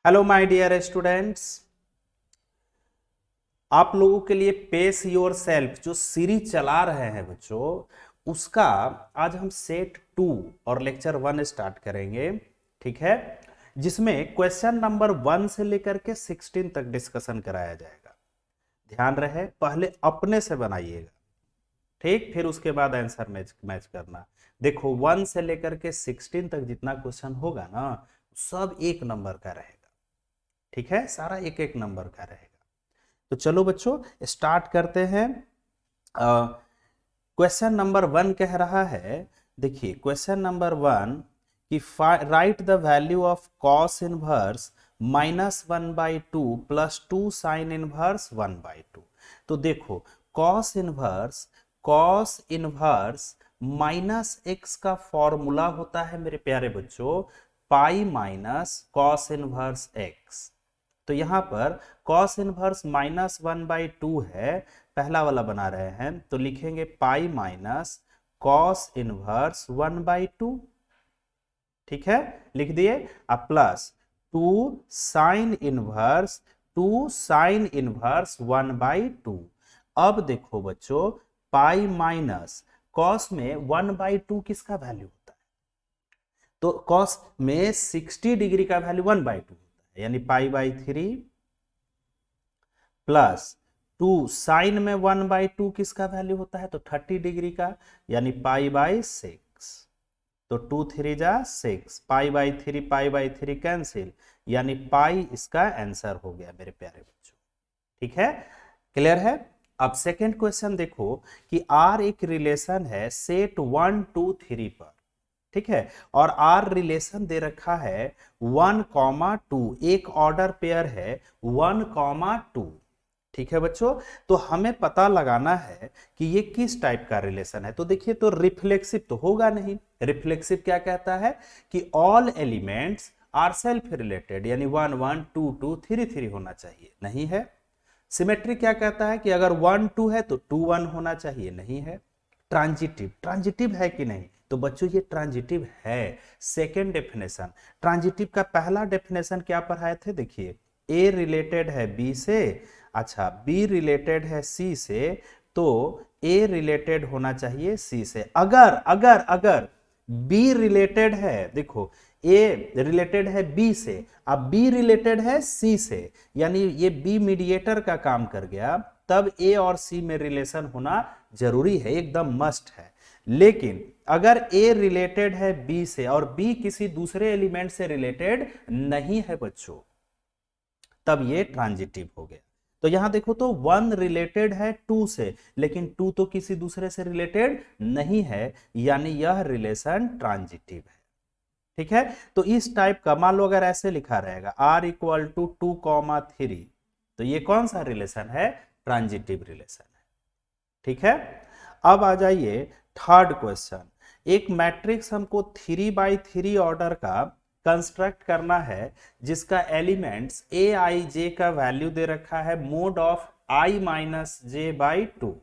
Hello my dear students, आप लोगों के लिए पेस योर सेल्फ जो सीरीज चला रहे हैं बच्चों, उसका आज हम सेट 2 और लेक्चर 1 स्टार्ट करेंगे। ठीक है, जिसमें क्वेश्चन नंबर 1 से लेकर के 16 तक डिस्कशन कराया जाएगा। ध्यान रहे, पहले अपने से बनाइएगा, ठीक, फिर उसके बाद आंसर मैच मैच करना। देखो 1 से लेकर के 16 तक जितना क्वेश्चन होगा ना, सब एक नंबर का रहेगा। ठीक है, सारा एक एक नंबर का रहेगा। तो चलो बच्चों स्टार्ट करते हैं। क्वेश्चन नंबर 1 कह रहा है, देखिए क्वेश्चन नंबर 1 कि right the value of cos inverse -1/2 +2 sine inverse 1/2। तो देखो कॉस इनवर्स -x का फॉर्मूला होता है मेरे प्यारे बच्चों, pi minus cos inverse x। तो यहां पर cos इनवर्स -1/2 है, पहला वाला बना रहे हैं तो लिखेंगे पाई माइनस कॉस इनवर्स 1/2। ठीक है, लिख दिए। अब प्लस 2 साइन इनवर्स 1/2। अब देखो बच्चों, पाई माइनस कॉस में 1/2 किसका वैल्यू होता है? तो कॉस में 60 डिग्री का वैल्यू 1/2 होता है, यानी पाई/3 प्लस 2 साइन में 1/2 किसका वैल्यू होता है? तो 30 डिग्री का, यानी पाई/6। तो 2 3 जा 6, पाई/3 कैंसिल, यानी पाई इसका आंसर हो गया मेरे प्यारे बच्चों। ठीक है, क्लियर है। अब सेकंड क्वेश्चन देखो कि आर एक रिलेशन है सेट 1 2 3 पर। ठीक है, और आर रिलेशन दे रखा है 1,2, एक ऑर्डर पेयर है 1,2। ठीक है बच्चों, तो हमें पता लगाना है कि ये किस टाइप का रिलेशन है। तो देखिए, तो रिफ्लेक्सिव तो होगा नहीं। रिफ्लेक्सिव क्या कहता है कि all elements are self related, यानी 1 1 2 2 3 3 होना चाहिए, नहीं है। सिमेट्री क्या कहता है कि अगर 1 2 है तो 2 1 होना चाहिए, नहीं है। ट्रांजिटिव है कि नहीं? तो बच्चों ये ट्रांजिटिव है। सेकेंड डेफिनेशन, ट्रांजिटिव का पहला डेफिनेशन क्या पढ़ाए थे? देखिए, ए रिलेटेड है बी से, अच्छा बी रिलेटेड है सी से, तो ए रिलेटेड होना चाहिए सी से। अगर अगर अगर बी रिलेटेड है, देखो ए रिलेटेड है बी से, अब बी रिलेटेड है सी से, यानी ये बी मीडिएटर का काम कर गया, तब ए और सी में रिलेशन होना जरूरी है, एकदम मस्ट है। लेकिन अगर ए रिलेटेड है बी से और बी किसी दूसरे एलिमेंट से रिलेटेड नहीं है बच्चों, तब ये ट्रांजिटिव हो गया। तो यहां देखो तो 1 रिलेटेड है 2 से, लेकिन 2 तो किसी दूसरे से रिलेटेड नहीं है, यानी यह रिलेशन ट्रांजिटिव है। ठीक है, तो इस टाइप का मान लो अगर ऐसे लिखा रहेगा r = 2,3, तो ये कौन सा रिलेशन है? ट्रांजिटिव रिलेशन है। ठीक है, अब आ जाइए थर्ड क्वेश्चन। एक मैट्रिक्स हमको 3x3 ऑर्डर का कंस्ट्रक्ट करना है, जिसका एलिमेंट्स ए आई जे का वैल्यू दे रखा है मोड ऑफ i-j/2।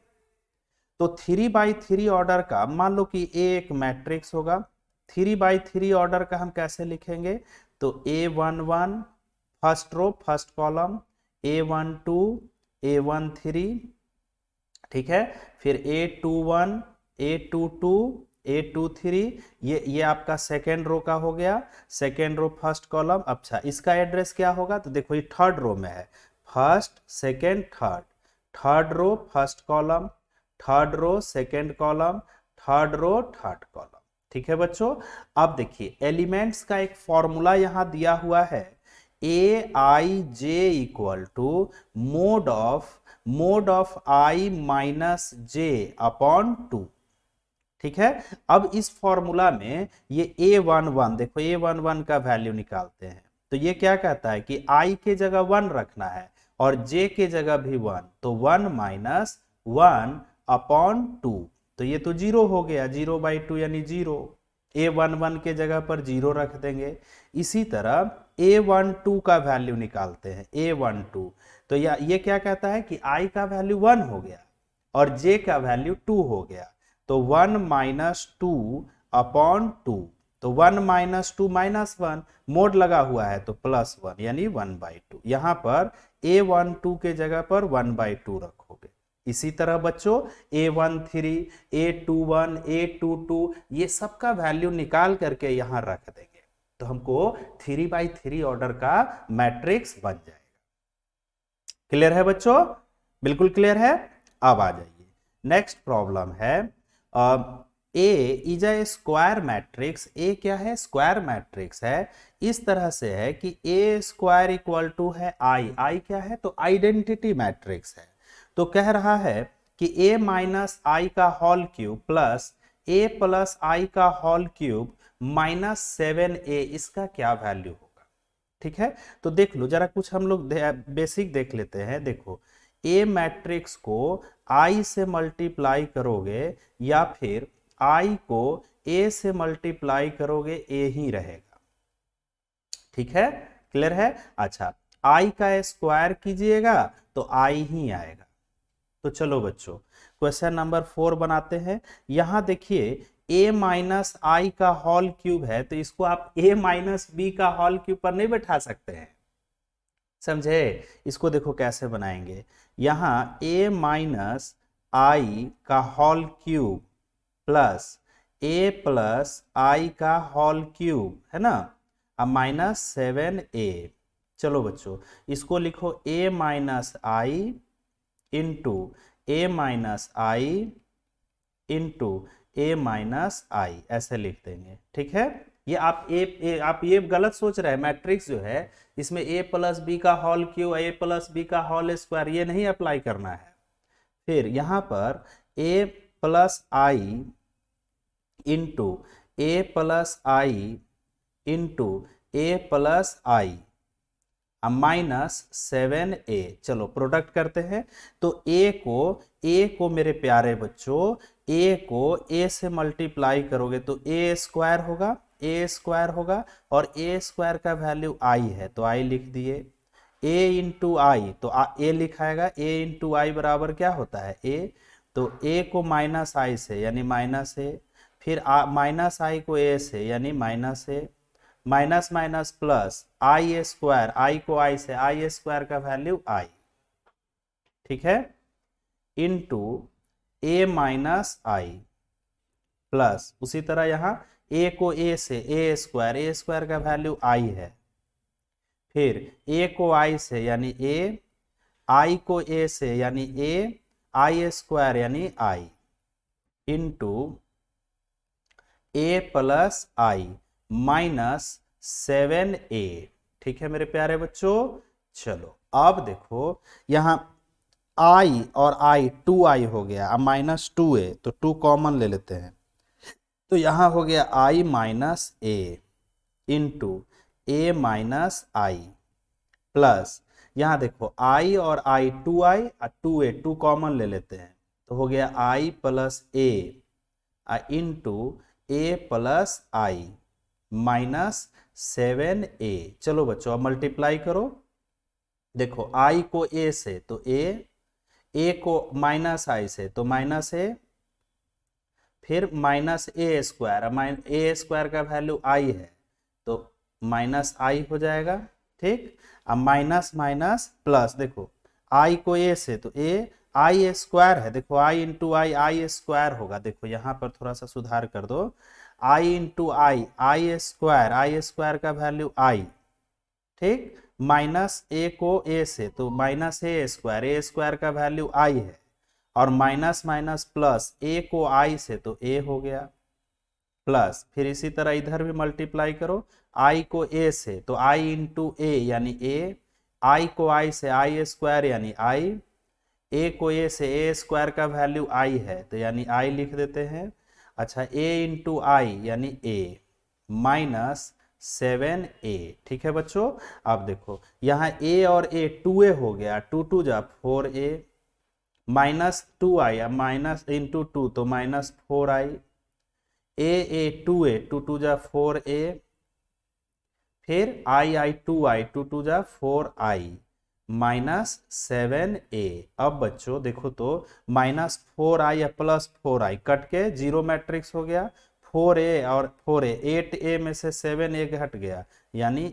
तो 3x3 ऑर्डर का मान लो कि ए एक मैट्रिक्स होगा। 3x3 ऑर्डर का हम कैसे लिखेंगे? तो A11 first row first column, A12 A13, ठीक है, फिर A21 A22 A23, ये आपका सेकेंड रो का हो गया, सेकेंड रो फर्स्ट कॉलम। अच्छा, इसका एड्रेस क्या होगा? तो देखो ये थर्ड रो में है, first second third, third row first column, third row second column, third row third column. ठीक है बच्चों, अब देखिए एलिमेंट्स का एक फॉर्मूला यहां दिया हुआ है, a i j equal to mod of i-j/2। ठीक है, अब इस फॉर्मूला में ये A11, देखो A11 का वैल्यू निकालते हैं, तो ये क्या कहता है कि i के जगह 1 रखना है और j के जगह भी 1, तो 1 - 1/2, तो ये तो 0 हो गया, 0/2 यानी 0। A11 के जगह पर 0 रख देंगे। इसी तरह A12 का वैल्यू निकालते हैं, A12, तो ये क्या कहता है कि i का वैल्यू 1 हो गया और j का वैल्यू 2 हो गया, तो 1 - 2/2, तो 1 माइनस 2 माइनस 1, मोड लगा हुआ है तो प्लस 1 यानी 1/2। यहां पर a12 के जगह पर 1/2 रखोगे। इसी तरह बच्चों a13, a21, a22 ये सब का वैल्यू निकाल करके यहां रख देंगे तो हमको 3/3 ऑर्डर का मैट्रिक्स बन जाएगा। क्लियर है बच्चों? बिल्कुल क्लियर है। अब आ जाइए, नेक्स्ट प्रॉब्लम है ए इज ए स्क्वायर मैट्रिक्स। ए क्या है? स्क्वायर मैट्रिक्स है। इस तरह से है कि ए स्क्वायर इक्वल टू है आई। आई क्या है? तो आइडेंटिटी मैट्रिक्स है। तो कह रहा है कि ए माइनस आई का whole cube plus A plus i का होल क्यूब माइनस 7a, इसका क्या वैल्यू होगा? ठीक है, तो देख लो जरा, कुछ हम लोग बेसिक देख लेते हैं। देखो, ए मैट्रिक्स को आई से मल्टीप्लाई करोगे या फिर आई को ए से मल्टीप्लाई करोगे, ए ही रहेगा। ठीक है, क्लियर है? अच्छा, आई का स्क्वायर कीजिएगा तो आई ही आएगा। तो चलो बच्चों क्वेश्चन नंबर 4 बनाते हैं। यहां देखिए a माइनस आई का होल क्यूब है तो इसको आप a माइनस बी का होल क्यूब पर नहीं बैठा सकते हैं, समझे? इसको देखो कैसे बनाएंगे। यहां a माइनस आई का whole cube plus a plus i का होल क्यूब है ना, अब माइनस 7a। चलो बच्चों इसको लिखो a minus i into a minus i into a minus i, ऐसे लिख देंगे। ठीक है, ये आप ये गलत सोच रहे हैं। मैट्रिक्स जो है इसमें ए प्लस बी का होल क्यूब, ए प्लस बी का होल स्क्वायर, ये नहीं अप्लाई करना है। फिर यहां पर ए प्लस आई इंटू ए प्लस आई इंटू ए प्लस आई माइनस 7a। चलो प्रोडक्ट करते हैं। तो a को मेरे प्यारे बच्चों a को a से मल्टीप्लाई करोगे तो a स्क्वायर होगा और a स्क्वायर का वैल्यू i है तो i लिख दिए। a इंटू आई तो a लिखाएगा, a इंटू आई बराबर क्या होता है? a। तो a को माइनस आई से यानी माइनस a, फिर माइनस आई को a से यानी minus a, minus minus plus i square, i को आई से, आई स्क्वायर का वैल्यू आई। ठीक है, into a minus I plus उसी तरह यहां ए को ए से, ए स्क्वायर का वैल्यू आई है, फिर ए को आई से यानी ए, आई को ए से यानी ए, आई स्क्वायर यानी आई इंटू ए प्लस आई माइनस 7a। ठीक है मेरे प्यारे बच्चों। चलो अब देखो यहां i और i 2i हो गया, अब माइनस 2a तो 2 कॉमन ले लेते हैं तो यहां हो गया i minus a into a minus I plus यहां देखो i और i 2i और 2a 2 कॉमन ले लेते हैं तो हो गया i plus a into A plus I minus 7a। चलो बच्चों अब मल्टीप्लाई करो। देखो i को a से तो a को माइनस आई से तो माइनस a, फिर minus a square, a square का वैल्यू i है तो माइनस i हो जाएगा। ठीक, अब माइनस माइनस प्लस, देखो i को a से तो आई स्क्वायर है, देखो i इंटू आई स्क्वायर होगा। देखो यहां पर थोड़ा सा सुधार कर दो, आई इंटू आई स्क्वायर का वैल्यू आई। ठीक, माइनस ए को ए से तो माइनस ए स्क्वायर का वैल्यू आई है और माइनस माइनस प्लस ए को आई से तो ए हो गया प्लस, फिर इसी तरह इधर भी मल्टीप्लाई करो, आई को ए से तो आई इंटू ए यानी ए, आई को आई से आई स्क्वायर यानी आई, ए को ए से ए स्क्वायर का वैल्यू आई है तो यानी आई लिख देते हैं। अच्छा, a इंटू आई यानी a माइनस 7a। ठीक है बच्चों, अब देखो यहाँ a और a 2a हो गया, 2 2 जा 4a minus 2i, minus into 2 तो माइनस 4i, a 2a 2 2 जा 4a, फिर i 2i 2 2 जा 4i माइनस 7a। अब बच्चों देखो तो माइनस 4i या प्लस 4i कट के जीरो मैट्रिक्स हो गया, 4a और 4a, 8a में से 7a घट गया यानी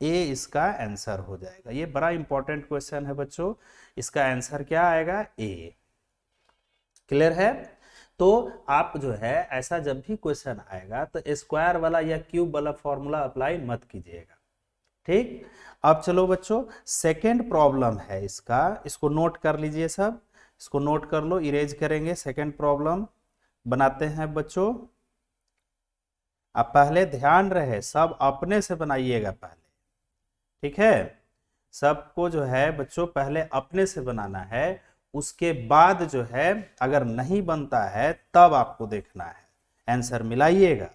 ए इसका आंसर हो जाएगा। ये बड़ा इंपॉर्टेंट क्वेश्चन है बच्चों, इसका आंसर क्या आएगा? ए। क्लियर है? तो आप जो है ऐसा जब भी क्वेश्चन आएगा तो स्क्वायर वाला या क्यूब वाला फॉर्मूला अप्लाई मत कीजिएगा, ठीक। अब चलो बच्चों सेकेंड प्रॉब्लम है इसका, इसको नोट कर लीजिए सब, इसको नोट कर लो, इरेज करेंगे। सेकेंड प्रॉब्लम बनाते हैं बच्चों। अब पहले ध्यान रहे सब अपने से बनाइएगा पहले, ठीक है। सबको जो है बच्चों पहले अपने से बनाना है, उसके बाद जो है अगर नहीं बनता है तब आपको देखना है, आंसर मिलाइएगा,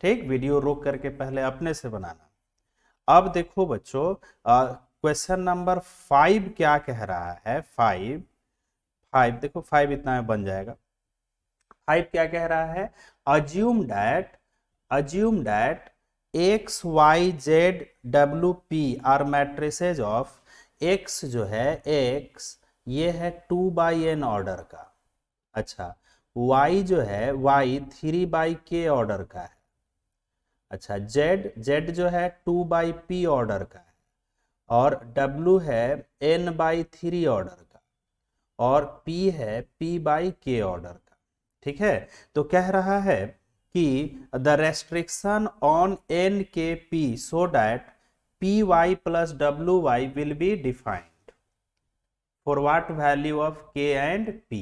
ठीक। वीडियो रोक करके पहले अपने से बनाना। अब देखो बच्चों क्वेश्चन नंबर 5 क्या कह रहा है? 5 देखो 5 इतना में बन जाएगा। 5 क्या कह रहा है? Assume that x y z w p are matrices of x जो है x ये है 2/n ऑर्डर का, अच्छा y जो है y 3/k ऑर्डर का है, अच्छा z जो है 2/p ऑर्डर का है, और w है n/3 ऑर्डर का, और p है p/k ऑर्डर का, ठीक है। तो कह रहा है कि द रेस्ट्रिक्शन ऑन n के p so that py plus wy will be defined for what value of k and p।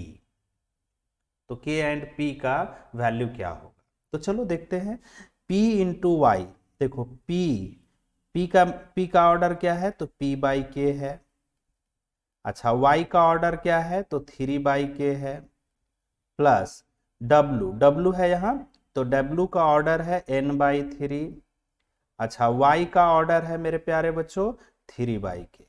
तो k एंड p का वैल्यू क्या होगा? तो चलो देखते हैं। p इंटू वाई, देखो p का ऑर्डर क्या है? तो p/k है। अच्छा y का ऑर्डर क्या है? तो 3/k है, प्लस w है यहाँ, तो w का ऑर्डर है n/3। अच्छा y का ऑर्डर है मेरे प्यारे बच्चों 3/k।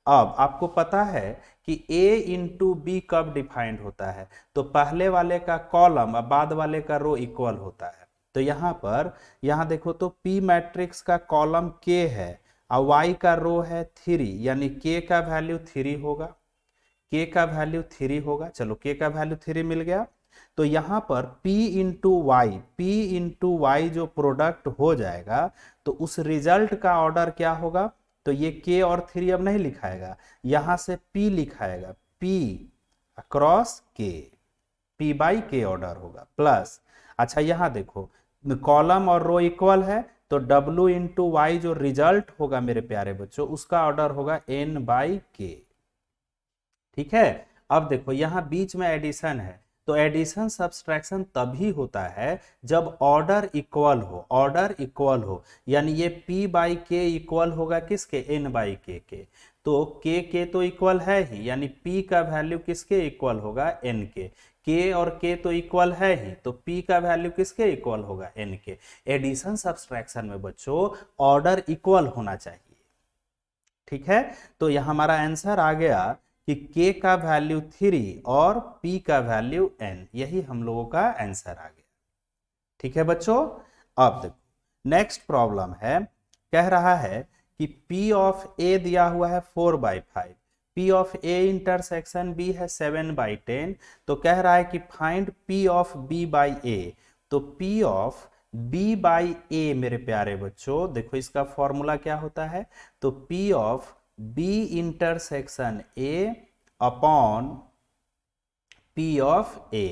अब आपको पता है कि a इंटू बी कब डिफाइंड होता है? तो पहले वाले का कॉलम और बाद वाले का रो इक्वल होता है। तो यहाँ देखो तो p मैट्रिक्स का कॉलम k है और y का रो है 3, यानी k का वैल्यू 3 होगा, k का वैल्यू 3 होगा। चलो k का वैल्यू 3 मिल गया। तो यहाँ पर p इंटू वाई जो प्रोडक्ट हो जाएगा तो उस रिजल्ट का ऑर्डर क्या होगा? तो ये k और 3 अब नहीं लिखाएगा, यहां से p लिखाएगा, p across k, p/k order होगा, प्लस अच्छा यहां देखो कॉलम और रो इक्वल है तो w इंटू वाई जो रिजल्ट होगा मेरे प्यारे बच्चों उसका ऑर्डर होगा n/k, ठीक है। अब देखो यहां बीच में एडिशन है, तो एडिशन सब्सट्रैक्शन तभी होता है जब ऑर्डर इक्वल हो, यानी ये p/k इक्वल होगा किसके? n/k के। तो k तो इक्वल है ही, यानी p का वैल्यू किसके इक्वल होगा? n के। k और k तो इक्वल है ही, तो p का वैल्यू किसके इक्वल होगा? n के। एडिशन सब्सट्रैक्शन में बच्चों ऑर्डर इक्वल होना चाहिए, ठीक है। तो यह हमारा आंसर आ गया कि k का वैल्यू 3 और p का वैल्यू n, यही हम लोगों का आंसर आ गया, ठीक है बच्चों। अब देखो नेक्स्ट प्रॉब्लम है, कह रहा है कि p ऑफ a दिया हुआ है 4/5, p of a intersection b है 7/10, तो कह रहा है कि फाइंड p ऑफ b/a। तो p ऑफ b/a मेरे प्यारे बच्चों देखो इसका फॉर्मूला क्या होता है? तो p of b intersection a upon p of a।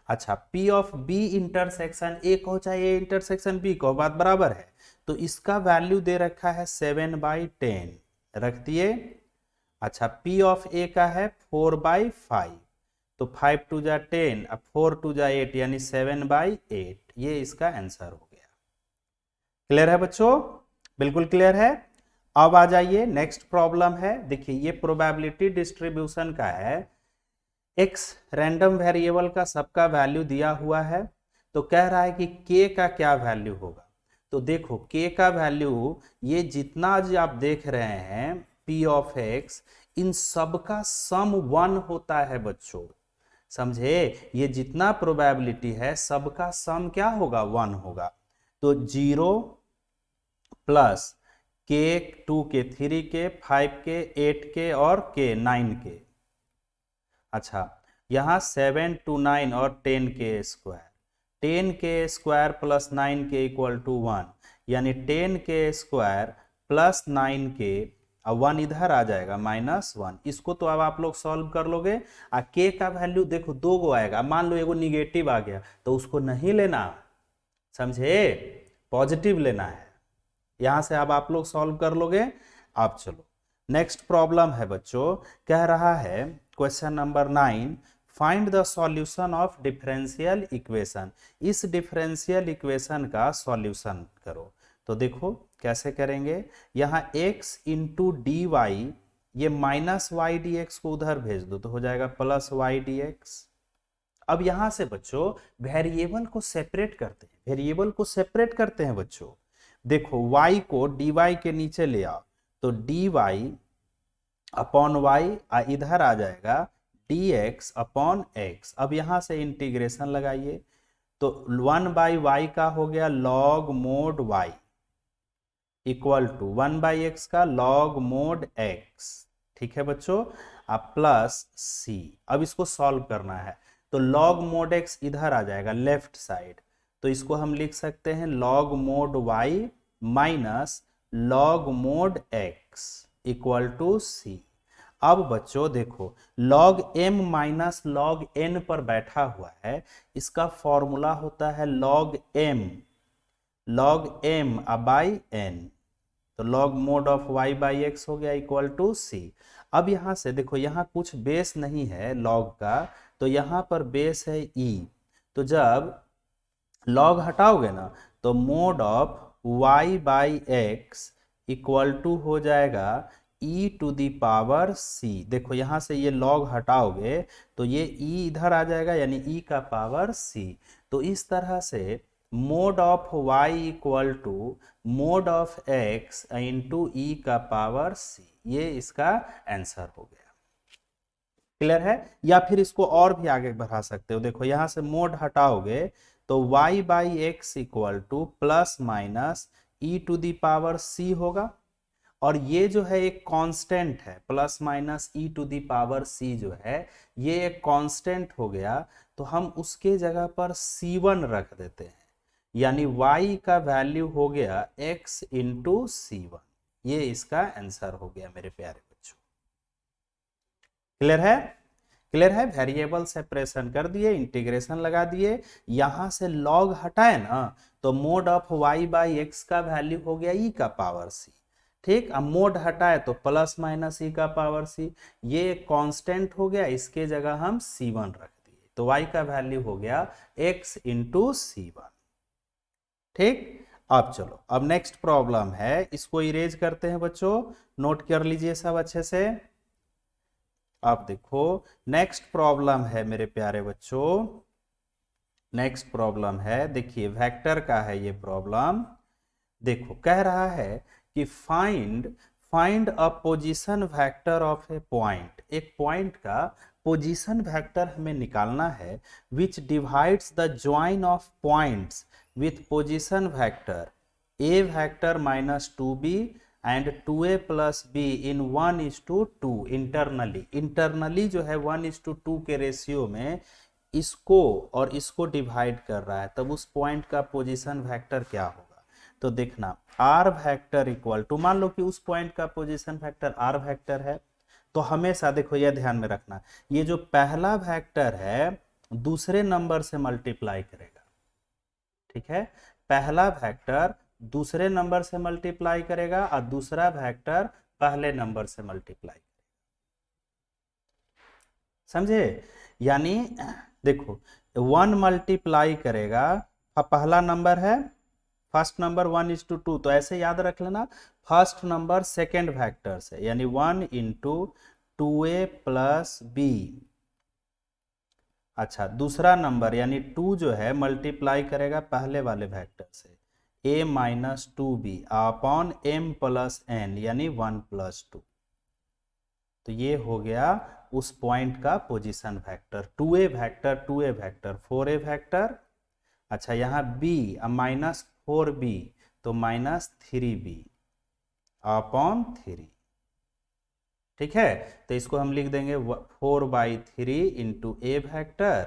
अच्छा p of b intersection a कहो चाहे a इंटरसेक्शन b कहो, बात बराबर है। तो इसका वैल्यू दे रखा है 7/10, रख दिए। अच्छा p ऑफ a का है 4/5, तो 5 2 जा 10, अब 4 2 जा 8 यानी 7/8, ये इसका आंसर हो गया। क्लियर है बच्चों? बिल्कुल क्लियर है। अब आ जाइए नेक्स्ट प्रॉब्लम है, देखिए ये प्रोबेबिलिटी डिस्ट्रीब्यूशन का है, x रैंडम वेरिएबल का सबका वैल्यू दिया हुआ है, तो कह रहा है कि k का क्या वैल्यू होगा? तो देखो k का वैल्यू ये जितना जो आप देख रहे हैं p ऑफ x, इन सबका सम 1 होता है बच्चों, समझे? ये जितना प्रोबेबिलिटी है सबका सम क्या होगा? 1 होगा। तो 0 plus k 2k 3k 5k 8k और k 9k। अच्छा यहां 7 2 9 और 10k square, 10k² plus 9k equal to 1, यानी 10k² प्लस 9k, और 1 इधर आ जाएगा -1। इसको तो अब आप लोग सॉल्व कर लोगे। k का वैल्यू देखो 2 गो आएगा, मान लो एगो निगेटिव आ गया तो उसको नहीं लेना, समझे, पॉजिटिव लेना है। यहां से अब आप लोग सॉल्व कर लोगे। अब चलो नेक्स्ट प्रॉब्लम है बच्चों, कह रहा है question number 9, find the solution of differential equation. इस डिफरेंशियल इक्वेशन का सॉल्यूशन करो। तो देखो कैसे करेंगे, यहाँ x इंटू डी वाई, ये -y dx को उधर भेज दो तो हो जाएगा +y dx। अब यहां से बच्चों वेरिएबल को सेपरेट करते हैं, वेरिएबल को सेपरेट करते हैं बच्चों। देखो y को dy के नीचे ले आओ तो dy अपॉन y, इधर आ जाएगा dx अपॉन x। अब यहां से इंटीग्रेशन लगाइए तो 1/y का हो गया log mod y equal to 1/x का log mod x। ठीक है बच्चों, अब प्लस c। अब इसको सॉल्व करना है तो log mod x इधर आ जाएगा लेफ्ट साइड, तो इसको हम लिख सकते हैं log mod y minus log mod x equal to c। अब बच्चों देखो log m minus log n पर बैठा हुआ है, इसका फॉर्मूला होता है log m बाई n, तो log mod of y by x हो गया इक्वल टू c। अब यहां से देखो यहाँ कुछ बेस नहीं है log का, तो यहाँ पर बेस है e, तो जब log हटाओगे ना तो mod of y by x equal to हो जाएगा e to the power c। देखो यहां से ये log हटाओगे तो ये e इधर आ जाएगा, यानी e का पावर c। तो इस तरह से mod of y equal to mod of x into e का पावर c, ये इसका आंसर हो गया। क्लियर है? या फिर इसको और भी आगे बढ़ा सकते हो। देखो यहां से mod हटाओगे तो y by x equal to plus minus e to the power c होगा, और ये जो है एक कांस्टेंट है, plus minus e to the power c जो है ये एक कांस्टेंट हो गया, तो हम उसके जगह पर c1 रख देते हैं, यानी y का वैल्यू हो गया x इंटू c1। ये इसका आंसर हो गया मेरे प्यारे बच्चों। क्लियर है? क्लियर है? वेरिएबल सेपरेशन कर दिए, इंटीग्रेशन लगा दिए, यहां से log हटाए ना तो mod of y by x का वैल्यू हो गया e का पावर c। ठीक, अब मोड हटाए तो प्लस माइनस e का पावर c, ये कांस्टेंट हो गया, इसके जगह हम c1 रख दिए, तो y का वैल्यू हो गया x इंटू c1। ठीक, अब चलो अब नेक्स्ट प्रॉब्लम है, इसको इरेज करते हैं बच्चों, नोट कर लीजिए सब अच्छे से। अब देखो नेक्स्ट प्रॉब्लम है मेरे प्यारे बच्चों, नेक्स्ट प्रॉब्लम है, देखिए वेक्टर का है ये प्रॉब्लम। देखो कह रहा है कि find a position vector of A point, एक पॉइंट का पोजीशन वेक्टर हमें निकालना है, विच divides the join of points with position vector a vector minus 2b and 2a plus b in 1:2 internally. Internally जो है 1:2 के रेशियो में इसको और इसको डिवाइड कर रहा है, तब उस पॉइंट का पोजीशन वेक्टर क्या होगा। तो देखना r वेक्टर इक्वल टू, मान लो कि उस पॉइंट का पोजीशन वेक्टर r वेक्टर है, तो हमेशा देखो यह ध्यान में रखना, ये जो पहला वेक्टर है दूसरे नंबर से मल्टीप्लाई करेगा। ठीक है, पहला वेक्टर दूसरे नंबर से मल्टीप्लाई करेगा और दूसरा वेक्टर पहले नंबर से मल्टीप्लाई करेगा। समझे? यानी देखो 1 मल्टीप्लाई करेगा, पहला नंबर है फर्स्ट नंबर 1:2, तो ऐसे याद रख लेना, फर्स्ट नंबर सेकेंड वेक्टर से, यानी 1 इंटू 2a प्लस b। अच्छा, दूसरा नंबर यानी 2 जो है मल्टीप्लाई करेगा पहले वाले वेक्टर से, a minus 2b upon m plus n, यानी 1 प्लस 2। तो ये हो गया उस पॉइंट का position vector, 2a vector 2a vector 4a vector. अच्छा, यहाँ b माइनस 4b तो माइनस 3b अपॉन 3। ठीक है, तो इसको हम लिख देंगे 4/3 इंटू ए वेक्टर,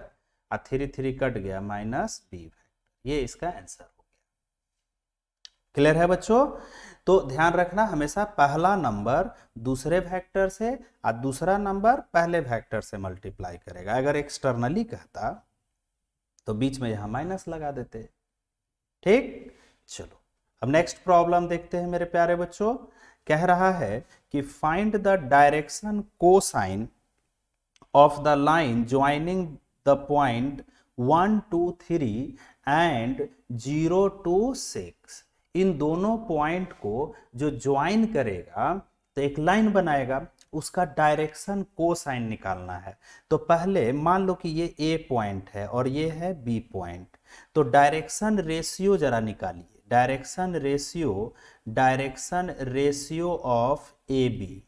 और 3 3 कट गया माइनस b वेक्टर। ये इसका आंसर हो गया। क्लियर है बच्चों? तो ध्यान रखना, हमेशा पहला नंबर दूसरे वेक्टर से और दूसरा नंबर पहले वेक्टर से मल्टीप्लाई करेगा। अगर एक्सटर्नली कहता तो बीच में यहां माइनस लगा देते। ठीक, चलो अब नेक्स्ट प्रॉब्लम देखते हैं मेरे प्यारे बच्चों। कह रहा है कि find the direction cosine of the line joining the point 1 2 3 and 0 to 6। इन दोनों पॉइंट को जो ज्वाइन करेगा तो एक लाइन बनाएगा, उसका डायरेक्शन कोसाइन निकालना है। तो पहले मान लो कि ये ए पॉइंट है और ये है बी पॉइंट, तो डायरेक्शन रेशियो जरा निकालिए। Direction ratio of A B,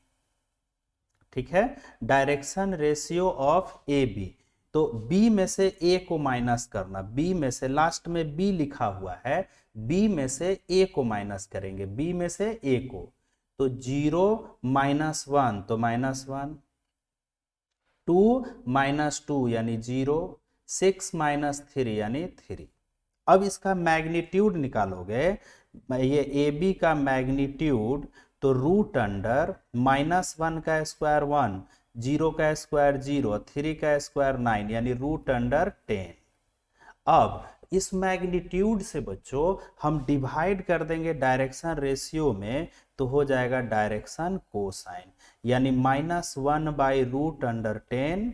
ठीक है, direction ratio of A B. तो बी में से ए को माइनस करना, बी में से, लास्ट में बी लिखा हुआ है, बी में से ए को माइनस करेंगे, बी में से ए को। तो 0 -1 तो -1, 2 -2 यानी 0, 6 -3 यानी 3। अब इसका मैग्नीट्यूड निकालोगे, ये ए बी का मैग्नीट्यूड, तो रूट अंडर -1 का स्क्वायर 1, 0 का स्क्वायर 0, 3 का स्क्वायर 9 यानी रूट अंडर 10। अब इस मैग्नीट्यूड से बच्चों हम डिवाइड कर देंगे डायरेक्शन रेशियो में, तो हो जाएगा डायरेक्शन कोसाइन, यानी -1/√10,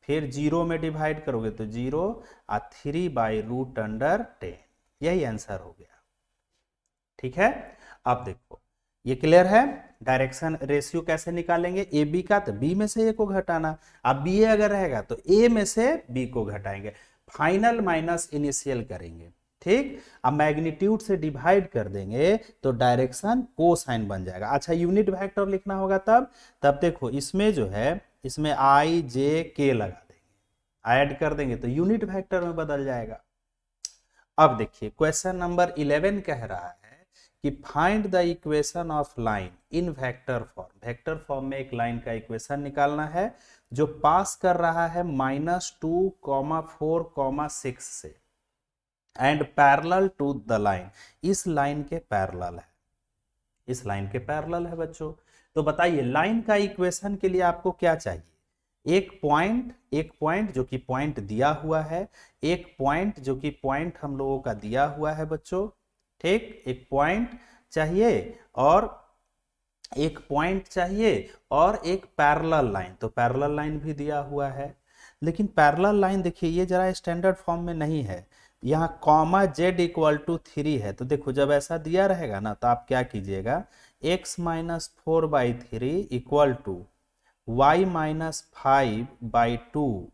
फिर 0 में डिवाइड करोगे तो 0 और 3/√10। यही आंसर हो गया। ठीक है, अब देखो ये क्लियर है। डायरेक्शन रेशियो कैसे निकालेंगे, ए बी का, तो बी में से ए को घटाना। अब बी ए अगर रहेगा तो ए में से बी को घटाएंगे, फाइनल माइनस इनिशियल करेंगे। ठीक, अब मैग्नीट्यूड से डिवाइड कर देंगे तो डायरेक्शन कोसाइन बन जाएगा। अच्छा, यूनिट वेक्टर लिखना होगा तब देखो इसमें जो है, इसमें आई जे के लगा देंगे, ऐड कर देंगे तो यूनिट वेक्टर में बदल जाएगा। अब देखिए क्वेश्चन नंबर 11 कह रहा है कि find the equation of line in vector form. Vector form में एक लाइन का इक्वेशन निकालना है जो पास कर रहा है -2, 4, 6 से and parallel to the line. इस लाइन के पैरेलल है, इस लाइन के पैरेलल है बच्चों। तो बताइए लाइन का इक्वेशन के लिए आपको क्या चाहिए? एक पॉइंट जो कि पॉइंट दिया हुआ है, एक पॉइंट जो कि पॉइंट हम लोगों का दिया हुआ है बच्चों। ठीक, एक पॉइंट चाहिए और एक पॉइंट चाहिए और एक पैरेलल लाइन, तो पैरेलल लाइन भी दिया हुआ है। लेकिन पैरेलल लाइन देखिए ये जरा स्टैंडर्ड फॉर्म में नहीं है, यहाँ z = 3 है। तो देखो जब ऐसा दिया रहेगा ना तो आप क्या कीजिएगा, x - 4/3 = y - 5/2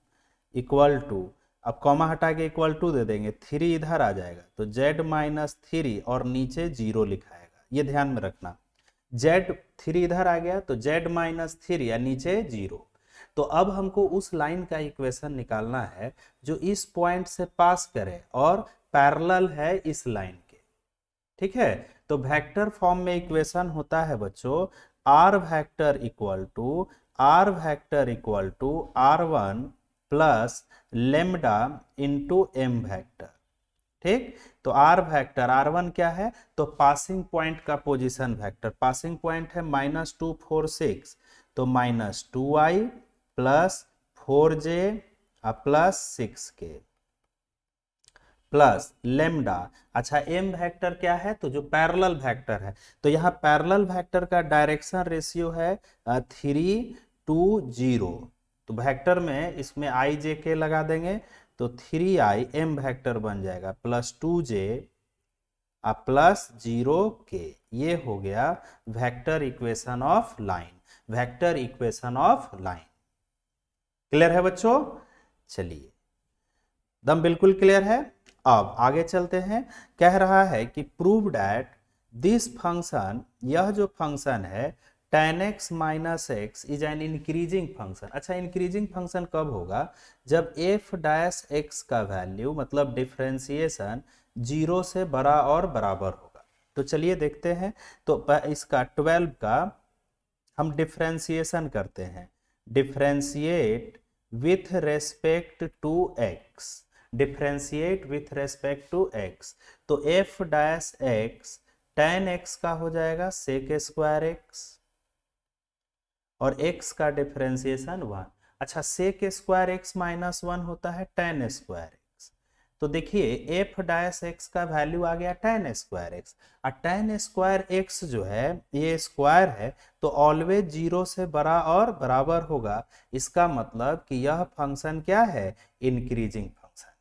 = अब कॉमा हटा के = दे देंगे, 3 इधर आ जाएगा तो z - 3 और नीचे 0 लिखाएगा। ये ध्यान में रखना, z 3 इधर आ गया तो z - 3 या नीचे 0। तो अब हमको उस लाइन का इक्वेशन निकालना है जो इस पॉइंट से पास करे और पैरेलल है इस लाइन के। ठीक है, तो वेक्टर फॉर्म में इक्वेशन होता है बच्चों r vector = r1 plus lambda into m vector. ठीक, तो r वेक्टर r1 क्या है, तो पासिंग पॉइंट का पोजीशन वेक्टर, पासिंग पॉइंट है -2 4 6, तो -2i plus 4j plus 6k plus lambda. अच्छा, m वेक्टर क्या है, तो जो पैरेलल वेक्टर है, तो यहाँ पैरेलल वेक्टर का डायरेक्शन रेशियो है 3 to 0। तो वेक्टर में इसमें i j k लगा देंगे तो 3i m वेक्टर बन जाएगा प्लस 2j प्लस 0k। ये हो गया vector equation of line, vector equation of line. Clear है बच्चों? चलिए दम बिल्कुल क्लियर है। अब आगे चलते हैं। कह रहा है कि प्रूव डैट दिस फंक्शन, यह जो फंक्शन है tan x - x is an increasing function. अच्छा, इंक्रीजिंग फंक्शन कब होगा, जब f' का वैल्यू मतलब डिफरेंशिएशन 0 से बड़ा और बराबर होगा। तो चलिए देखते हैं, तो इसका 12 का हम डिफरेंशिएशन करते हैं, differentiate with respect to x। Differentiate with respect to x, तो f dash x tan x का हो जाएगा सेक स्क्वायर एक्स और x का डिफरेंशिएशन 1। अच्छा, सेक स्क्वायर एक्स माइनस 1 होता है tan स्क्वायर एक्स, तो देखिए एफ डैश एक्स का वैल्यू आ गया tan स्क्वायर एक्स, और tan स्क्वायर एक्स जो है ये स्क्वायर है तो ऑलवेज जीरो से बड़ा और बराबर होगा, इसका मतलब कि यह फंक्शन क्या है, इंक्रीजिंग फंक्शन है।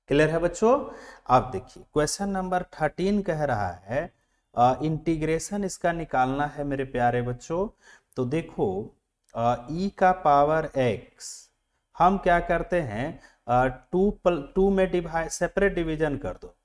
क्लियर है बच्चों। अब देखिए क्वेश्चन नंबर 13 कह रहा है इंटीग्रेशन इसका निकालना है मेरे प्यारे बच्चों। तो देखो e का पावर x हम क्या करते हैं, टू में डिवाइड सेपरेट डिवीजन कर दो,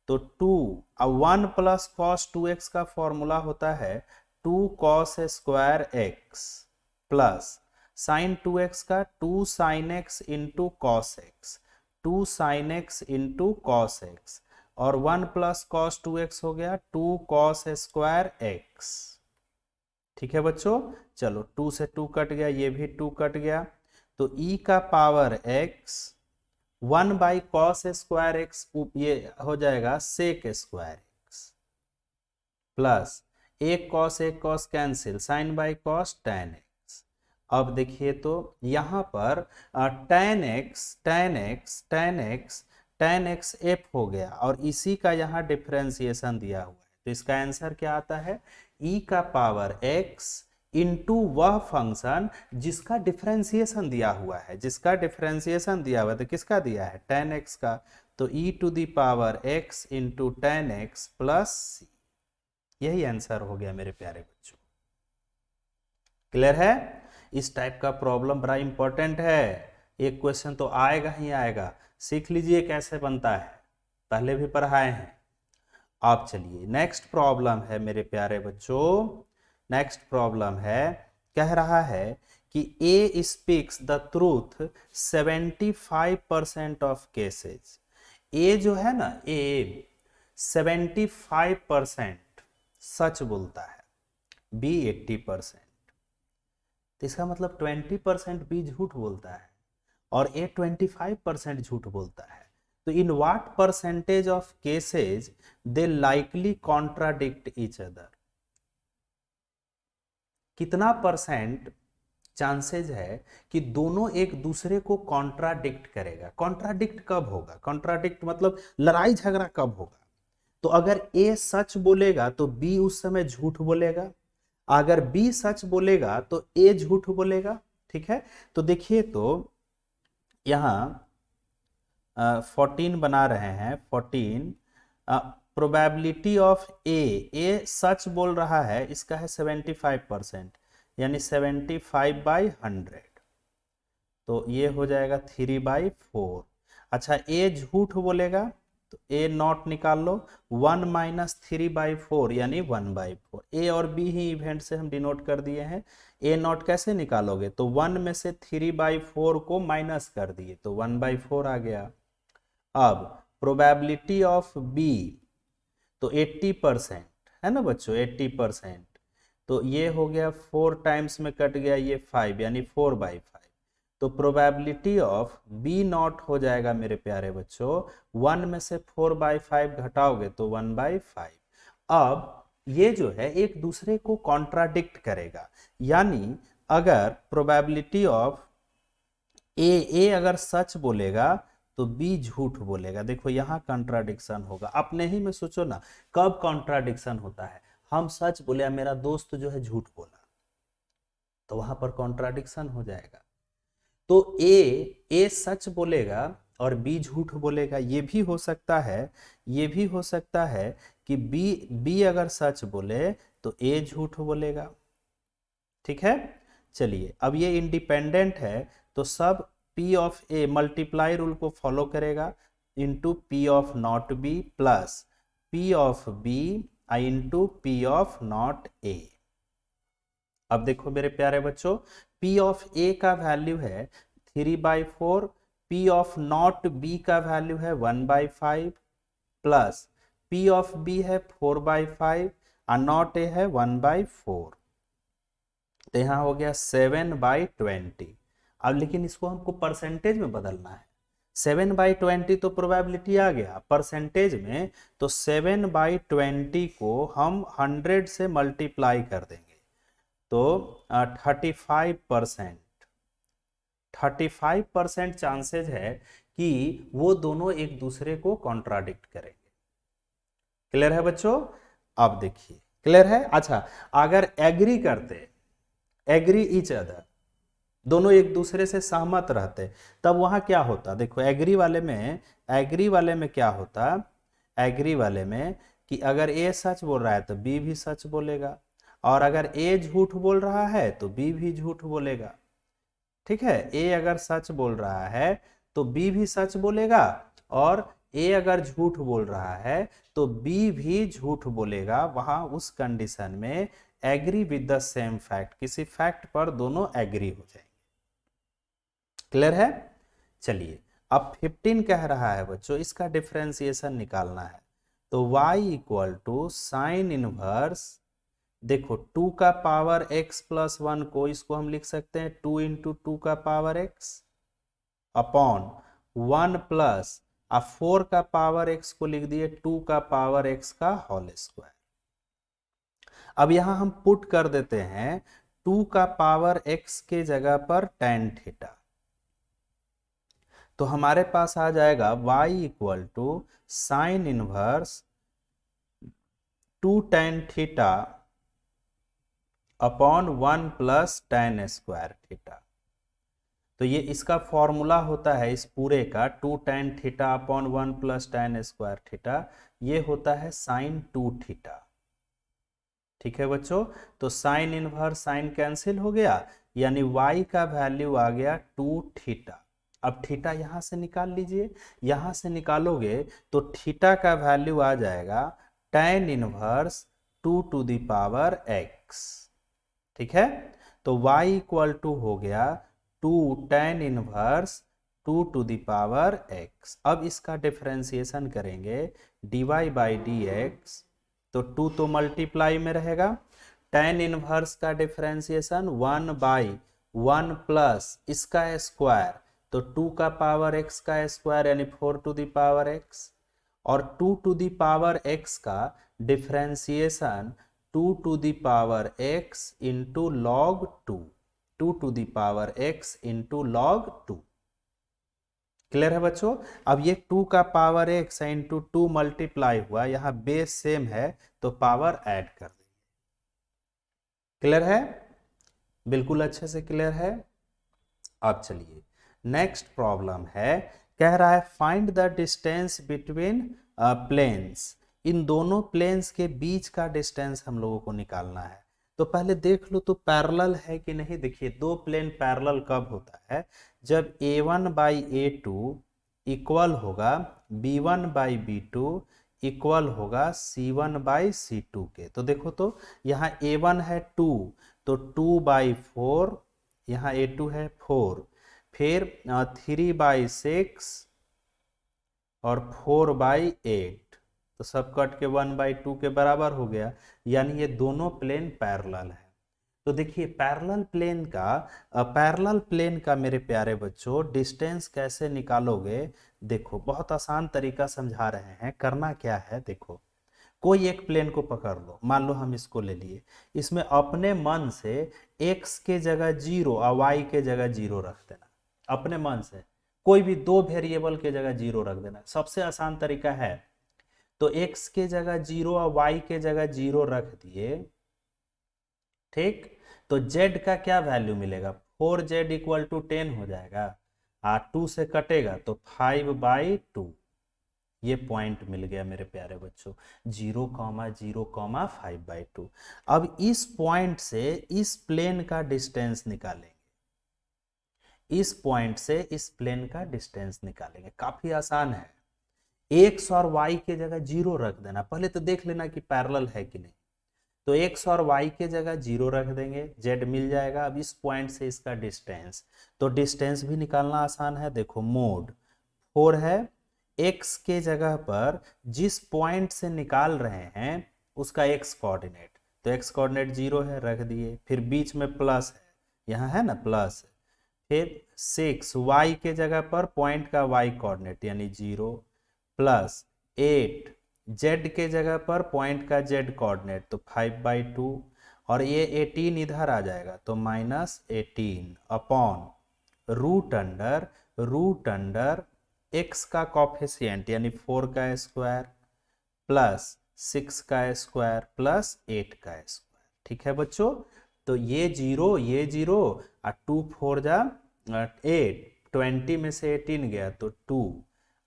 तो 2 1 प्लस कॉस 2x का फॉर्मूला होता है 2 cos square x plus sign 2x का 2 sine x into cos x, 2 sine x into cos x, और 1 प्लस कॉस 2x हो गया 2 कॉस स्क्वायर एक्स। ठीक है बच्चों, चलो 2 से 2 कट गया, ये भी 2 कट गया, तो e का power x 1 by cos square x ये हो जाएगा सेक स्क्वायर एक्स प्लस एक cos cancel sign by cos tan x. अब देखिए तो यहां पर tan x f हो गया और इसी का यहां डिफरेंशिएशन दिया हुआ है, तो इसका आंसर क्या आता है, e का पावर x इंटू वह फंक्शन जिसका डिफरेंशिएशन दिया हुआ है, जिसका डिफरेंशिएशन दिया हुआ है तो किसका दिया है, tan x का, तो e to the power x into tan x plus c, यही आंसर हो गया मेरे प्यारे बच्चों। क्लियर है। इस टाइप का प्रॉब्लम बड़ा इंपॉर्टेंट है, एक क्वेश्चन तो आएगा ही आएगा, सीख लीजिए कैसे बनता है, पहले भी पढ़ाए हैं। अब चलिए नेक्स्ट प्रॉब्लम है मेरे प्यारे बच्चों, नेक्स्ट प्रॉब्लम है, कह रहा है कि A speaks the truth 75% of cases. A जो है ना, ए 75% सच बोलता है, बी 80%, तो इसका मतलब 20% बी झूठ बोलता है और ए 25% झूठ बोलता है। तो in what percentage of cases they likely contradict each other, कितना परसेंट चांसेज है कि दोनों एक दूसरे को कॉन्ट्राडिक्ट करेगा। कॉन्ट्राडिक्ट कब होगा, कॉन्ट्राडिक्ट मतलब लड़ाई झगड़ा कब होगा, तो अगर ए सच बोलेगा तो बी उस समय झूठ बोलेगा, अगर बी सच बोलेगा तो ए झूठ बोलेगा। ठीक है, तो देखिए तो यहां 14 बना रहे हैं, 14 प्रोबेबिलिटी ऑफ ए सच बोल रहा है, इसका है 75%, यानी 75/100, तो ये हो जाएगा 3/4। अच्छा, ए झूठ बोलेगा तो ए नॉट निकाल लो, 1 माइनस 3/4 यानी 1/4। ए और बी ही इवेंट से हम डिनोट कर दिए हैं, ए नॉट कैसे निकालोगे, तो 1 में से 3/4 को माइनस कर दिए तो 1/4 आ गया। अब प्रोबेबिलिटी ऑफ बी तो 80% है ना बच्चों, 80%, तो ये हो गया 4 टाइम्स में कट गया ये 5 यानी 4/5, तो प्रोबेबिलिटी ऑफ बी नॉट हो जाएगा मेरे प्यारे बच्चों, 1 में से 4/5 घटाओगे तो 1/5। अब ये जो है एक दूसरे को कॉन्ट्राडिक्ट करेगा, यानी अगर प्रोबेबिलिटी ऑफ ए अगर सच बोलेगा तो बी झूठ बोलेगा। देखो यहां कॉन्ट्राडिक्शन होगा, अपने ही में सोचो ना, कब कॉन्ट्राडिक्शन होता है, हम सच बोले मेरा दोस्त जो है झूठ बोला, तो वहां पर कॉन्ट्राडिक्शन हो जाएगा। तो ए सच बोलेगा और बी झूठ बोलेगा, ये भी हो सकता है, ये भी हो सकता है कि बी अगर सच बोले तो ए झूठ बोलेगा। ठीक है, चलिए अब ये इंडिपेंडेंट है तो सब P of A multiply rule को फॉलो करेगा, into P of not B plus P of B into P of not A. अब देखो मेरे प्यारे बच्चों, P ऑफ ए का वैल्यू है 3/4, P ऑफ नॉट बी का वैल्यू है 1/5 प्लस P ऑफ बी है 4/5 और नॉट ए है 1/4, तो यहां हो गया 7/20। अब लेकिन इसको हमको परसेंटेज में बदलना है, 7/20 तो प्रोबेबिलिटी आ गया परसेंटेज में, तो 7/20 को हम 100 से मल्टीप्लाई कर देंगे तो 35% चांसेस है कि वो दोनों एक दूसरे को कॉन्ट्राडिक्ट करेंगे। क्लियर है बच्चों? अब देखिए क्लियर है। अच्छा, अगर एग्री करते, एग्री ईच अदर, दोनों एक दूसरे से सहमत रहते, तब वहां क्या होता? देखो एग्री वाले में क्या होता, एग्री वाले में कि अगर ए सच बोल रहा है तो बी भी सच बोलेगा, और अगर ए झूठ बोल रहा है तो बी भी झूठ बोलेगा। ठीक है, ए अगर सच बोल रहा है तो बी भी सच बोलेगा, और ए अगर झूठ बोल रहा है तो बी भी झूठ बोलेगा। वहां उस कंडीशन में agree with the same fact, किसी फैक्ट पर दोनों एग्री हो जाएंगे। क्लियर है? चलिए, अब 15 कह रहा है बच्चों इसका डिफरेंशिएशन निकालना है, तो y equal to sine inverse, देखो 2 का पावर x प्लस 1 को इसको हम लिख सकते हैं 2 इंटू 2 का पावर x अपॉन 1 प्लस 4 का पावर x को लिख दिए 2 का पावर x का होल स्क्वायर। अब यहां हम पुट कर देते हैं 2 का पावर x के जगह पर tan थीटा, तो हमारे पास आ जाएगा y equal to sine inverse 2 tan theta upon 1 plus tan square theta. तो ये इसका फॉर्मूला होता है इस पूरे का 2 tan theta upon 1 plus tan square theta, ये होता है साइन 2 थीटा। ठीक है बच्चों, तो साइन इनवर्स साइन कैंसिल हो गया, यानी y का वैल्यू आ गया 2 थीटा। अब थीटा यहां से निकाल लीजिए, यहां से निकालोगे तो थीटा का वैल्यू आ जाएगा tan inverse 2 to the power x। ठीक है, तो y इक्वल टू हो गया 2 tan inverse 2 to the power x। अब इसका डिफरेंशिएशन करेंगे dy बाई dx, तो 2 तो मल्टीप्लाई में रहेगा, tan इनवर्स का डिफरेंशिएशन 1 बाई 1 प्लस इसका स्क्वायर, तो 2 का पावर x का स्क्वायर यानी 4 टू द पावर x, और 2 टू द पावर x का differentiation 2 to the power x into log 2, 2 to the power x into log 2। Clear है बच्चों? अब ये 2 का पावर x इंटू 2 मल्टीप्लाई हुआ, यहां बेस सेम है तो पावर ऐड कर देंगे। क्लियर है? बिल्कुल अच्छे से क्लियर है। अब चलिए नेक्स्ट प्रॉब्लम है, कह रहा है find the distance between planes. इन दोनों प्लेन्स के बीच का डिस्टेंस हम लोगों को निकालना है। तो पहले देख लो तो पैरेलल है कि नहीं। देखिए दो प्लेन पैरेलल कब होता है, जब a1 बाई a2 इक्वल होगा b1 बाई b2 इक्वल होगा c1 बाई c2 के। तो देखो तो यहाँ a1 है 2, तो 2 बाई 4, यहाँ a2 है 4, फिर 3/6 और 4/8, तो सब कट के 1/2 के बराबर हो गया, यानी ये दोनों प्लेन पैरेलल है। तो देखिए पैरेलल प्लेन का मेरे प्यारे बच्चों डिस्टेंस कैसे निकालोगे, देखो बहुत आसान तरीका समझा रहे हैं। करना क्या है, देखो कोई एक प्लेन को पकड़ लो, मान लो हम इसको ले लिए, इसमें अपने मन से x के जगह 0 और y के जगह 0 रख देना। अपने मन से कोई भी दो वेरिएबल के जगह 0 रख देना, सबसे आसान तरीका है। तो x के जगह 0 और y के जगह 0 रख दिए, ठीक, तो z का क्या वैल्यू मिलेगा, 4z इक्वल टू 10 हो जाएगा, 2 से कटेगा तो 5/2। ये पॉइंट मिल गया मेरे प्यारे बच्चों, 0,0,5/2। अब इस पॉइंट से इस प्लेन का डिस्टेंस निकालेंगे, इस पॉइंट से इस प्लेन का डिस्टेंस निकालेंगे। काफी आसान है, x और y के जगह 0 रख देना। पहले तो देख लेना कि पैरेलल है कि नहीं। तो x और y के जगह 0 रख देंगे, z मिल जाएगा। अब इस पॉइंट से इसका डिस्टेंस, तो डिस्टेंस भी निकालना आसान है। देखो मोड 4 है, x के जगह पर जिस पॉइंट से निकाल रहे हैं उसका x कोऑर्डिनेट, तो x कोऑर्डिनेट 0 है, रख दिए। फिर बीच में प्लस है, यहाँ है ना प्लस, फिर 6 y के जगह पर पॉइंट का y कोऑर्डिनेट यानी 0 प्लस 8 z के जगह पर पॉइंट का z कोऑर्डिनेट तो 5/2 और ये 18 इधर आ जाएगा तो -18 अपॉन रूट अंडर x का कॉफिशिएंट यानी 4 का स्क्वायर प्लस 6 का स्क्वायर प्लस 8 का स्क्वायर। ठीक है बच्चों, तो ये जीरो और 2 4 जा 8, 20 में से 18 गया तो 2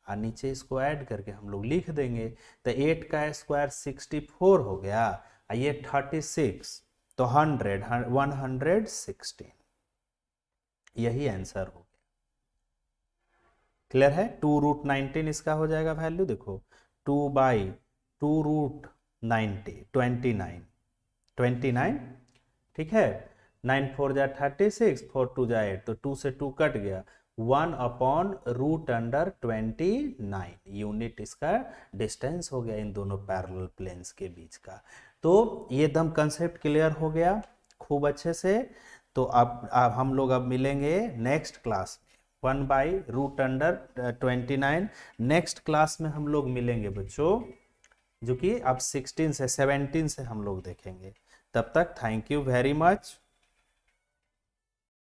और नीचे इसको ऐड करके हम लोग लिख देंगे तो 8 का स्क्वायर 64 हो गया और ये 36 तो 116 यही आंसर हो गया। क्लियर है? 2√19 इसका हो जाएगा वैल्यू, देखो 2/2√90 29, ठीक है। 9 4 जा 36, 4 2 जा 8 तो 2 से 2 कट गया, 1/√29 यूनिट इसका डिस्टेंस हो गया इन दोनों पैरेलल प्लेन्स के बीच का। तो ये एकदम कंसेप्ट क्लियर हो गया खूब अच्छे से। तो अब हम लोग अब मिलेंगे नेक्स्ट क्लास में 1/√29। नेक्स्ट क्लास में हम लोग मिलेंगे बच्चों, जो कि अब 16 से 17 से हम लोग देखेंगे। तब तक थैंक यू वेरी मच।